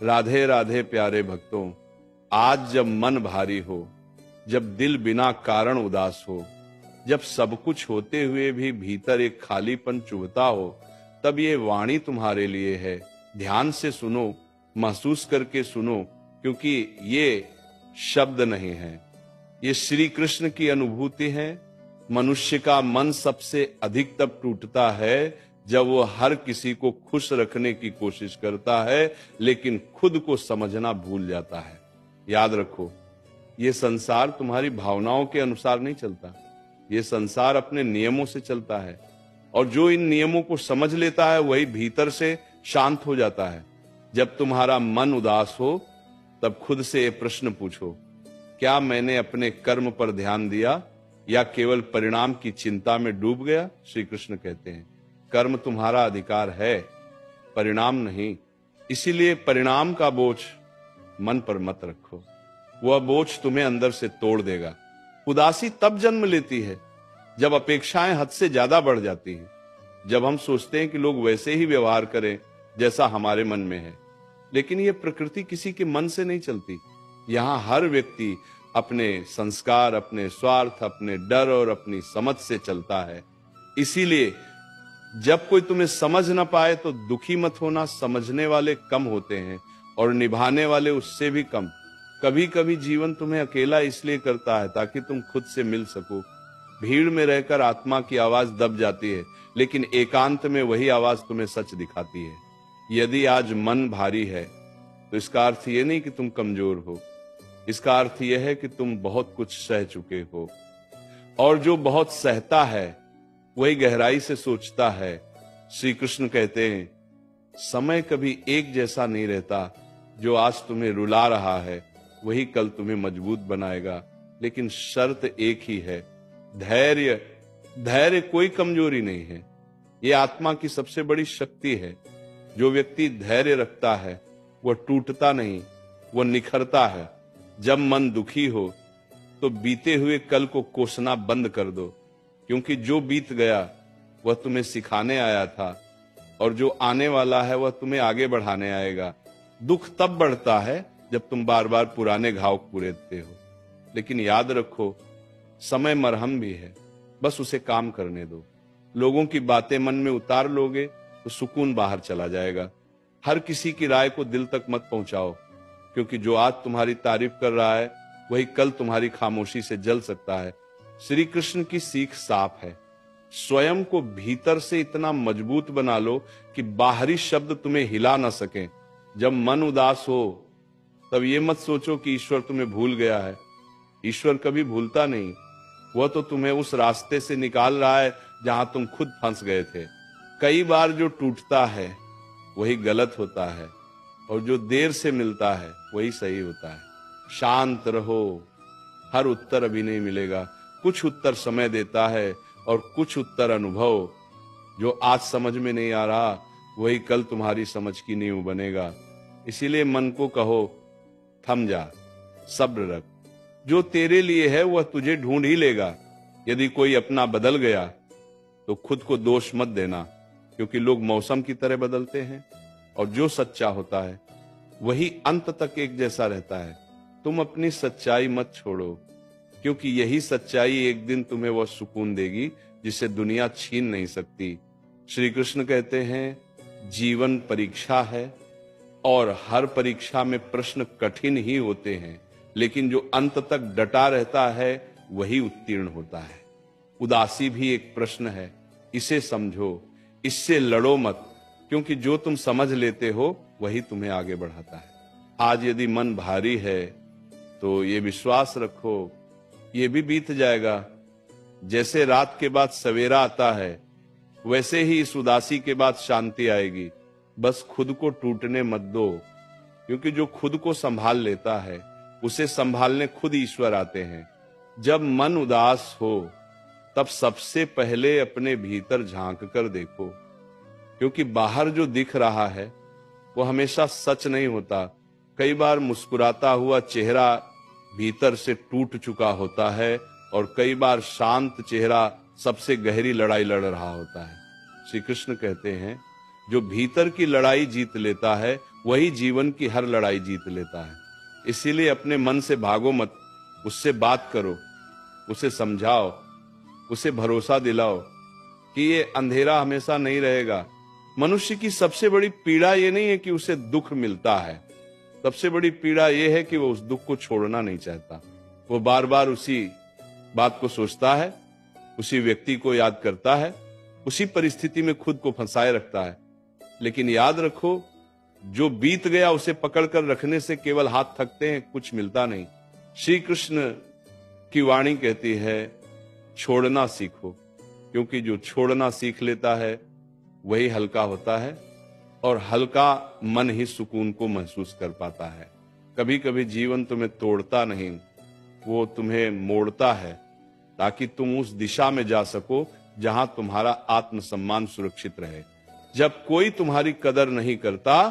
राधे राधे प्यारे भक्तों, आज जब मन भारी हो, जब दिल बिना कारण उदास हो, जब सब कुछ होते हुए भी भीतर एक खालीपन चुभता हो, तब ये वाणी तुम्हारे लिए है। ध्यान से सुनो, महसूस करके सुनो, क्योंकि ये शब्द नहीं है, ये श्री कृष्ण की अनुभूति है। मनुष्य का मन सबसे अधिक तब टूटता है जब वो हर किसी को खुश रखने की कोशिश करता है, लेकिन खुद को समझना भूल जाता है। याद रखो, ये संसार तुम्हारी भावनाओं के अनुसार नहीं चलता, ये संसार अपने नियमों से चलता है, और जो इन नियमों को समझ लेता है वही भीतर से शांत हो जाता है। जब तुम्हारा मन उदास हो, तब खुद से ये प्रश्न पूछो, क्या मैंने अपने कर्म पर ध्यान दिया या केवल परिणाम की चिंता में डूब गया? श्री कृष्ण कहते हैं, कर्म तुम्हारा अधिकार है, परिणाम नहीं। इसीलिए परिणाम का बोझ मन पर मत रखो, वह बोझ तुम्हें अंदर से तोड़ देगा। उदासी तब जन्म लेती है जब अपेक्षाएं हद से ज्यादा बढ़ जाती हैं, जब हम सोचते हैं कि लोग वैसे ही व्यवहार करें जैसा हमारे मन में है। लेकिन यह प्रकृति किसी के मन से नहीं चलती। यहां हर व्यक्ति अपने संस्कार, अपने स्वार्थ, अपने डर और अपनी समझ से चलता है। इसीलिए जब कोई तुम्हें समझ ना पाए तो दुखी मत होना। समझने वाले कम होते हैं और निभाने वाले उससे भी कम। कभी कभी जीवन तुम्हें अकेला इसलिए करता है ताकि तुम खुद से मिल सको। भीड़ में रहकर आत्मा की आवाज दब जाती है, लेकिन एकांत में वही आवाज तुम्हें सच दिखाती है। यदि आज मन भारी है तो इसका अर्थ यह नहीं कि तुम कमजोर हो, इसका अर्थ यह है कि तुम बहुत कुछ सह चुके हो। और जो बहुत सहता है वही गहराई से सोचता है। श्री कृष्ण कहते हैं, समय कभी एक जैसा नहीं रहता। जो आज तुम्हें रुला रहा है वही कल तुम्हें मजबूत बनाएगा। लेकिन शर्त एक ही है, धैर्य। धैर्य कोई कमजोरी नहीं है, ये आत्मा की सबसे बड़ी शक्ति है। जो व्यक्ति धैर्य रखता है वह टूटता नहीं, वह निखरता है। जब मन दुखी हो तो बीते हुए कल को कोसना बंद कर दो, क्योंकि जो बीत गया वह तुम्हें सिखाने आया था, और जो आने वाला है वह तुम्हें आगे बढ़ाने आएगा। दुख तब बढ़ता है जब तुम बार बार पुराने घाव कुरेदते हो। लेकिन याद रखो, समय मरहम भी है, बस उसे काम करने दो। लोगों की बातें मन में उतार लोगे तो सुकून बाहर चला जाएगा। हर किसी की राय को दिल तक मत पहुंचाओ, क्योंकि जो आज तुम्हारी तारीफ कर रहा है वही कल तुम्हारी खामोशी से जल सकता है। श्री कृष्ण की सीख साफ है, स्वयं को भीतर से इतना मजबूत बना लो कि बाहरी शब्द तुम्हें हिला ना सकें। जब मन उदास हो तब ये मत सोचो कि ईश्वर तुम्हें भूल गया है। ईश्वर कभी भूलता नहीं, वह तो तुम्हें उस रास्ते से निकाल रहा है जहां तुम खुद फंस गए थे। कई बार जो टूटता है वही गलत होता है, और जो देर से मिलता है वही सही होता है। शांत रहो, हर उत्तर अभी नहीं मिलेगा। कुछ उत्तर समय देता है और कुछ उत्तर अनुभव। जो आज समझ में नहीं आ रहा वही कल तुम्हारी समझ की नींव बनेगा। इसीलिए मन को कहो, थम जा, सब्र रख। जो तेरे लिए है वह तुझे ढूंढ ही लेगा। यदि कोई अपना बदल गया तो खुद को दोष मत देना, क्योंकि लोग मौसम की तरह बदलते हैं, और जो सच्चा होता है वही अंत तक एक जैसा रहता है। तुम अपनी सच्चाई मत छोड़ो, क्योंकि यही सच्चाई एक दिन तुम्हें वह सुकून देगी जिसे दुनिया छीन नहीं सकती। श्री कृष्ण कहते हैं, जीवन परीक्षा है और हर परीक्षा में प्रश्न कठिन ही होते हैं, लेकिन जो अंत तक डटा रहता है वही उत्तीर्ण होता है। उदासी भी एक प्रश्न है, इसे समझो, इससे लड़ो मत, क्योंकि जो तुम समझ लेते हो वही तुम्हें आगे बढ़ाता है। आज यदि मन भारी है तो ये विश्वास रखो, ये भी बीत जाएगा। जैसे रात के बाद सवेरा आता है वैसे ही इस उदासी के बाद शांति आएगी। बस खुद को टूटने मत दो, क्योंकि जो खुद को संभाल लेता है उसे संभालने खुद ईश्वर आते हैं। जब मन उदास हो तब सबसे पहले अपने भीतर झांक कर देखो, क्योंकि बाहर जो दिख रहा है वो हमेशा सच नहीं होता। कई बार मुस्कुराता हुआ चेहरा भीतर से टूट चुका होता है, और कई बार शांत चेहरा सबसे गहरी लड़ाई लड़ रहा होता है। श्री कृष्ण कहते हैं, जो भीतर की लड़ाई जीत लेता है वही जीवन की हर लड़ाई जीत लेता है। इसीलिए अपने मन से भागो मत, उससे बात करो, उसे समझाओ, उसे भरोसा दिलाओ कि ये अंधेरा हमेशा नहीं रहेगा। मनुष्य की सबसे बड़ी पीड़ा ये नहीं है कि उसे दुख मिलता है, सबसे बड़ी पीड़ा ये है कि वो उस दुख को छोड़ना नहीं चाहता। वो बार बार उसी बात को सोचता है, उसी व्यक्ति को याद करता है, उसी परिस्थिति में खुद को फंसाए रखता है। लेकिन याद रखो, जो बीत गया उसे पकड़कर रखने से केवल हाथ थकते हैं, कुछ मिलता नहीं। श्री कृष्ण की वाणी कहती है, छोड़ना सीखो, क्योंकि जो छोड़ना सीख लेता है वही हल्का होता है, और हल्का मन ही सुकून को महसूस कर पाता है। कभी कभी जीवन तुम्हें तोड़ता नहीं, वो तुम्हें मोड़ता है, ताकि तुम उस दिशा में जा सको जहां तुम्हारा आत्मसम्मान सुरक्षित रहे। जब कोई तुम्हारी कदर नहीं करता